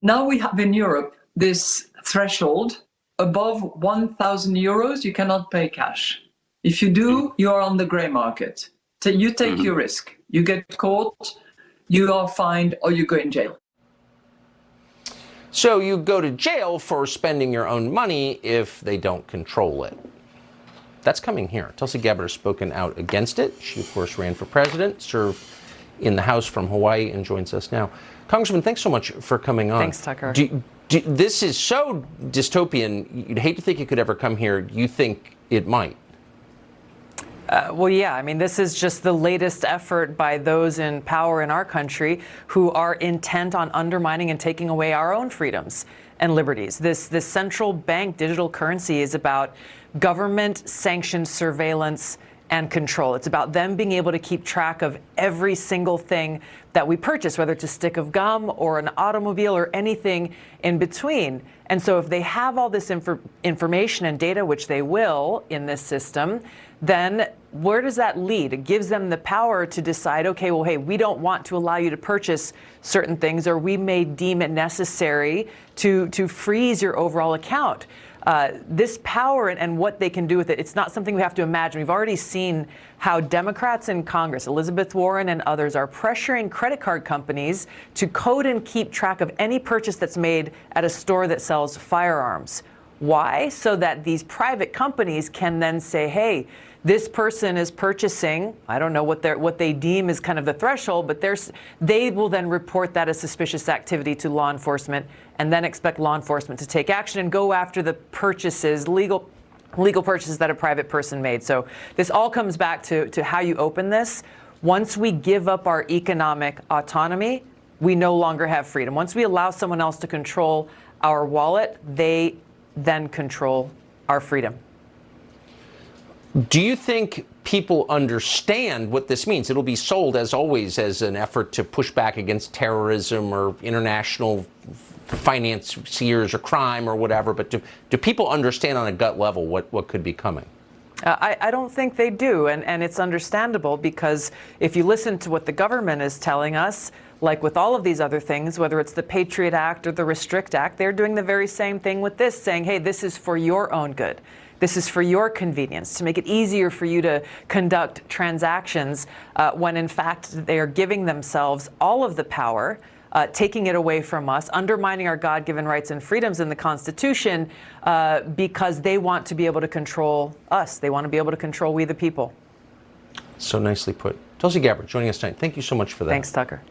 Now we have in Europe this threshold. Above 1,000 euros, you cannot pay cash. If you do, you are on the grey market. So you take your risk. You get caught, you are fined, or you go in jail. So you go to jail for spending your own money if they don't control it. That's coming here. Tulsi Gabbard has spoken out against it. She, of course, ran for president, served in the House from Hawaii, and joins us now. Congressman, thanks so much for coming on. Thanks, Tucker. This is so dystopian, you'd hate to think it could ever come here. You think it might? Well, yeah, I mean, this is just the latest effort by those in power in our country who are intent on undermining and taking away our own freedoms and liberties. This central bank digital currency is about government-sanctioned surveillance and control. It's about them being able to keep track of every single thing that we purchase, whether it's a stick of gum or an automobile or anything in between. And so if they have all this information and data, which they will in this system, then where does that lead? It gives them the power to decide, okay, well, hey, we don't want to allow you to purchase certain things, or we may deem it necessary to freeze your overall account. This power and what they can do with it, it's not something we have to imagine. We've already seen how Democrats in Congress, Elizabeth Warren and others, are pressuring credit card companies to code and keep track of any purchase that's made at a store that sells firearms. Why? So that these private companies can then say, hey, this person is purchasing, I don't know what they deem is kind of the threshold, but they will then report that as suspicious activity to law enforcement, and then expect law enforcement to take action and go after the purchases, legal purchases that a private person made. So this all comes back to how you open this. Once we give up our economic autonomy, we no longer have freedom. Once we allow someone else to control our wallet, they then control our freedom. Do you think people understand what this means? It'll be sold, as always, as an effort to push back against terrorism or international financiers or crime or whatever, but do people understand on a gut level what could be coming? I don't think they do, and it's understandable, because if you listen to what the government is telling us, like with all of these other things, whether it's the Patriot Act or the Restrict Act, they're doing the very same thing with this, saying, hey, this is for your own good. This is for your convenience, to make it easier for you to conduct transactions, when in fact they are giving themselves all of the power, taking it away from us, undermining our God-given rights and freedoms in the Constitution, because they want to be able to control us. They want to be able to control we the people. So nicely put. Tulsi Gabbard joining us tonight. Thank you so much for that. Thanks, Tucker.